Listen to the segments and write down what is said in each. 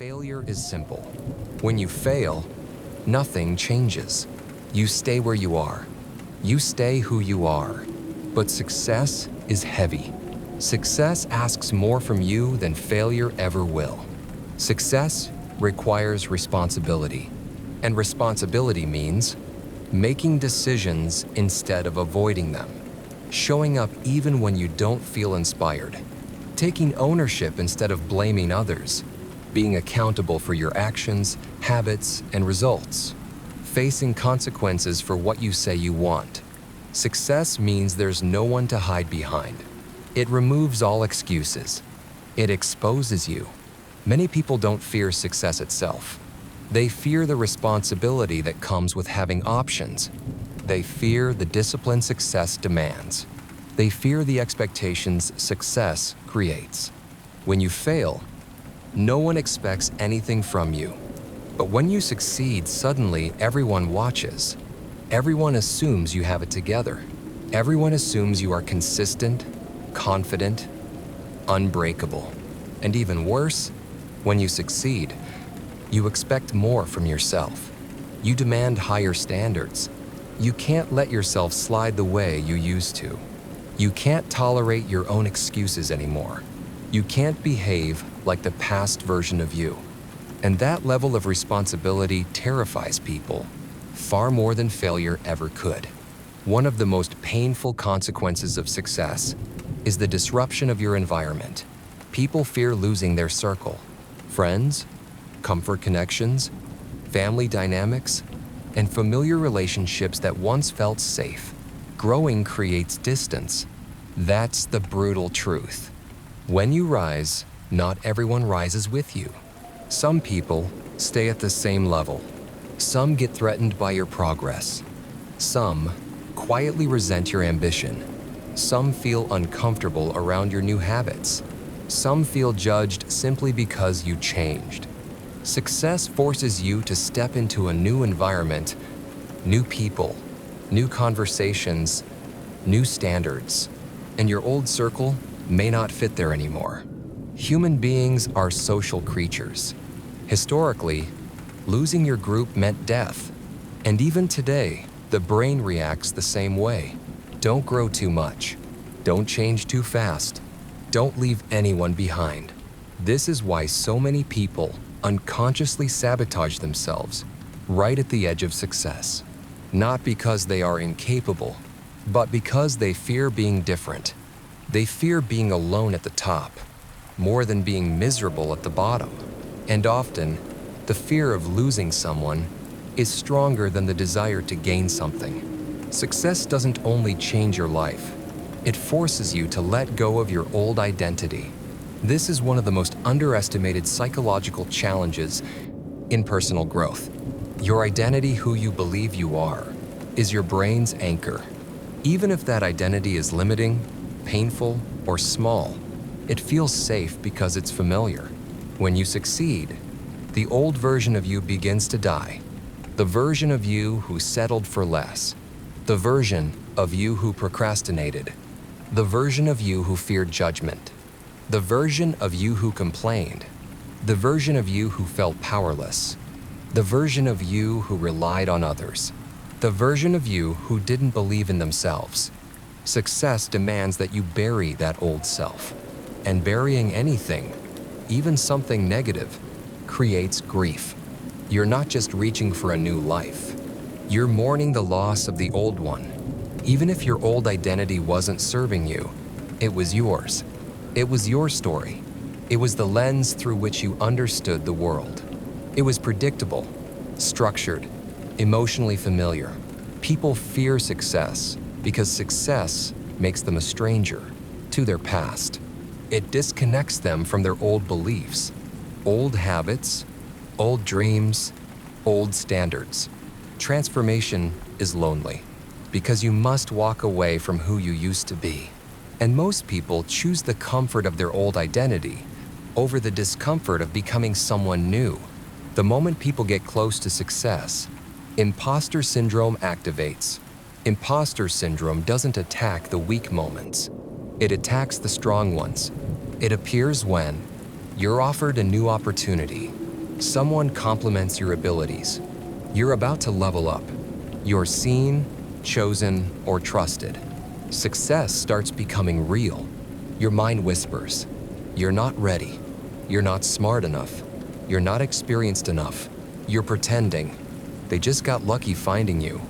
Failure is simple. When you fail, nothing changes. You stay where you are. You stay who you are. But success is heavy. Success asks more from you than failure ever will. Success requires responsibility. And responsibility means making decisions instead of avoiding them. Showing up even when you don't feel inspired. Taking ownership instead of blaming others. Being accountable for your actions, habits, and results. Facing consequences for what you say you want. Success means there's no one to hide behind. It removes all excuses. It exposes you. Many people don't fear success itself. They fear the responsibility that comes with having options. They fear the discipline success demands. They fear the expectations success creates. When you fail, no one expects anything from you. But when you succeed, suddenly everyone watches. Everyone assumes you have it together. Everyone assumes you are consistent, confident, unbreakable. And even worse, when you succeed, you expect more from yourself. You demand higher standards. You can't let yourself slide the way you used to. You can't tolerate your own excuses anymore. You can't behave like the past version of you. And that level of responsibility terrifies people, far more than failure ever could. One of the most painful consequences of success is the disruption of your environment. People fear losing their circle, friends, comfort connections, family dynamics, and familiar relationships that once felt safe. Growing creates distance. That's the brutal truth. When you rise, not everyone rises with you. Some people stay at the same level. Some get threatened by your progress. Some quietly resent your ambition. Some feel uncomfortable around your new habits. Some feel judged simply because you changed. Success forces you to step into a new environment, new people, new conversations, new standards, and your old circle may not fit there anymore. Human beings are social creatures. Historically, losing your group meant death. And even today, the brain reacts the same way. Don't grow too much. Don't change too fast. Don't leave anyone behind. This is why so many people unconsciously sabotage themselves right at the edge of success. Not because they are incapable, but because they fear being different. They fear being alone at the top, more than being miserable at the bottom. And often, the fear of losing someone is stronger than the desire to gain something. Success doesn't only change your life, it forces you to let go of your old identity. This is one of the most underestimated psychological challenges in personal growth. Your identity, who you believe you are, is your brain's anchor. Even if that identity is limiting, painful, or small, it feels safe because it's familiar. When you succeed, the old version of you begins to die. The version of you who settled for less. The version of you who procrastinated. The version of you who feared judgment. The version of you who complained. The version of you who felt powerless. The version of you who relied on others. The version of you who didn't believe in themselves. Success demands that you bury that old self. And burying anything, even something negative, creates grief. You're not just reaching for a new life. You're mourning the loss of the old one. Even if your old identity wasn't serving you, it was yours. It was your story. It was the lens through which you understood the world. It was predictable, structured, emotionally familiar. People fear success because success makes them a stranger to their past. It disconnects them from their old beliefs, old habits, old dreams, old standards. Transformation is lonely because you must walk away from who you used to be. And most people choose the comfort of their old identity over the discomfort of becoming someone new. The moment people get close to success, impostor syndrome activates. Imposter syndrome doesn't attack the weak moments. It attacks the strong ones. It appears when you're offered a new opportunity, Someone compliments your abilities. You're about to level up. You're seen, chosen, or trusted. Success starts becoming real. Your mind whispers, "You're not ready. You're not smart enough. You're not experienced enough. You're pretending. They just got lucky finding you."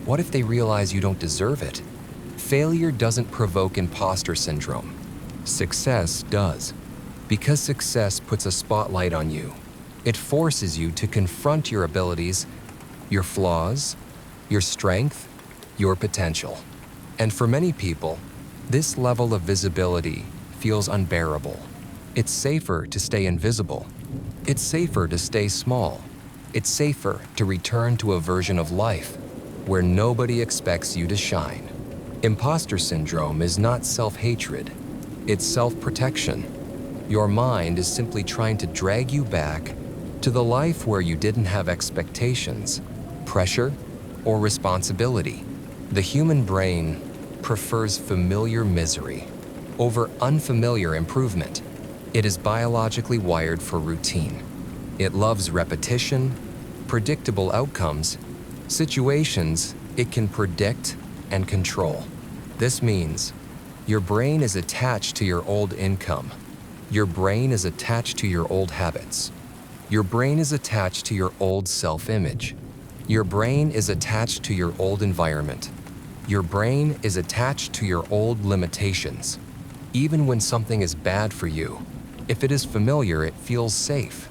What if they realize you don't deserve it? Failure doesn't provoke imposter syndrome. Success does. Because success puts a spotlight on you. It forces you to confront your abilities, your flaws, your strength, your potential. And for many people, this level of visibility feels unbearable. It's safer to stay invisible. It's safer to stay small. It's safer to return to a version of life where nobody expects you to shine. Imposter syndrome is not self-hatred. It's self-protection. Your mind is simply trying to drag you back to the life where you didn't have expectations, pressure, or responsibility. The human brain prefers familiar misery over unfamiliar improvement. It is biologically wired for routine. It loves repetition, predictable outcomes, situations it can predict and control. This means your brain is attached to your old income. Your brain is attached to your old habits. Your brain is attached to your old self-image. Your brain is attached to your old environment. Your brain is attached to your old limitations. Even when something is bad for you, if it is familiar, it feels safe.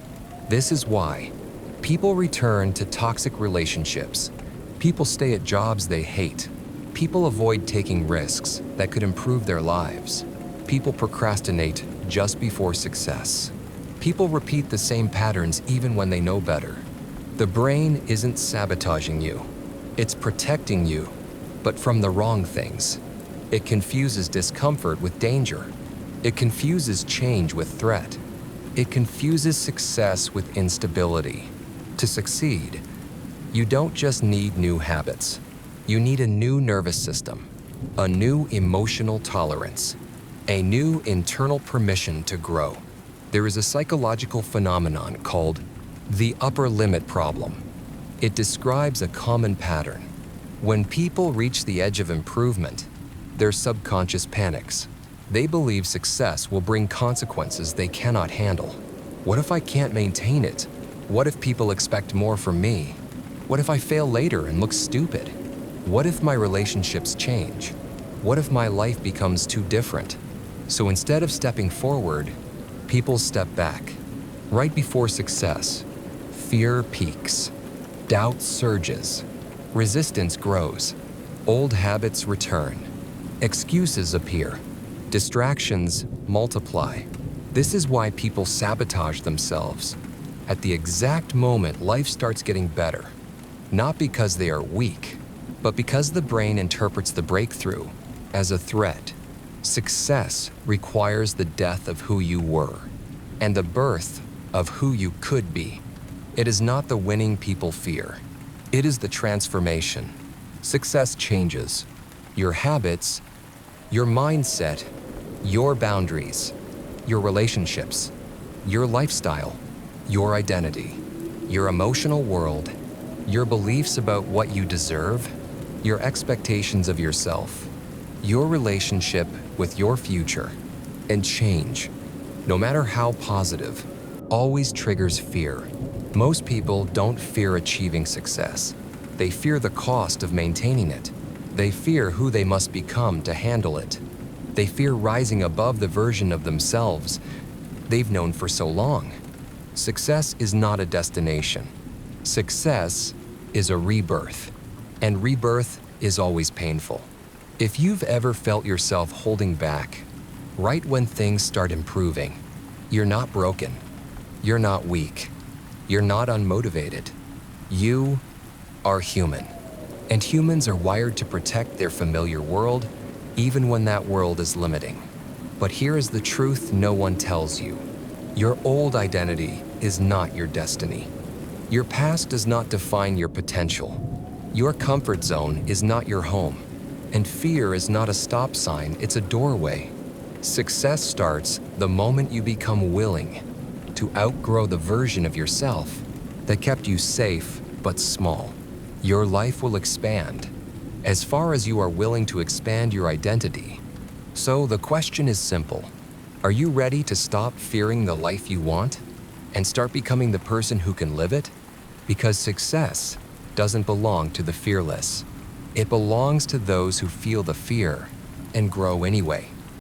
This is why people return to toxic relationships. People stay at jobs they hate. People avoid taking risks that could improve their lives. People procrastinate just before success. People repeat the same patterns even when they know better. The brain isn't sabotaging you. It's protecting you, but from the wrong things. It confuses discomfort with danger. It confuses change with threat. It confuses success with instability. To succeed, you don't just need new habits. You need a new nervous system, a new emotional tolerance, a new internal permission to grow. There is a psychological phenomenon called the upper limit problem. It describes a common pattern. When people reach the edge of improvement, their subconscious panics. They believe success will bring consequences they cannot handle. What if I can't maintain it? What if people expect more from me? What if I fail later and look stupid? What if my relationships change? What if my life becomes too different? So instead of stepping forward, people step back. Right before success, fear peaks, doubt surges, resistance grows, old habits return, excuses appear, distractions multiply. This is why people sabotage themselves at the exact moment life starts getting better, not because they are weak, but because the brain interprets the breakthrough as a threat. Success requires the death of who you were and the birth of who you could be. It is not the winning people fear. It is the transformation. Success changes your habits, your mindset, your boundaries, your relationships, your lifestyle, your identity, your emotional world, your beliefs about what you deserve, your expectations of yourself, your relationship with your future. And change, no matter how positive, always triggers fear. Most people don't fear achieving success. They fear the cost of maintaining it. They fear who they must become to handle it. They fear rising above the version of themselves they've known for so long. Success is not a destination. Success is a rebirth, and rebirth is always painful. If you've ever felt yourself holding back right when things start improving, you're not broken. You're not weak. You're not unmotivated. You are human. And humans are wired to protect their familiar world, even when that world is limiting. But here is the truth no one tells you. Your old identity is not your destiny. Your past does not define your potential. Your comfort zone is not your home. And fear is not a stop sign, it's a doorway. Success starts the moment you become willing to outgrow the version of yourself that kept you safe but small. Your life will expand as far as you are willing to expand your identity. So the question is simple. Are you ready to stop fearing the life you want and start becoming the person who can live it? Because success doesn't belong to the fearless. It belongs to those who feel the fear and grow anyway.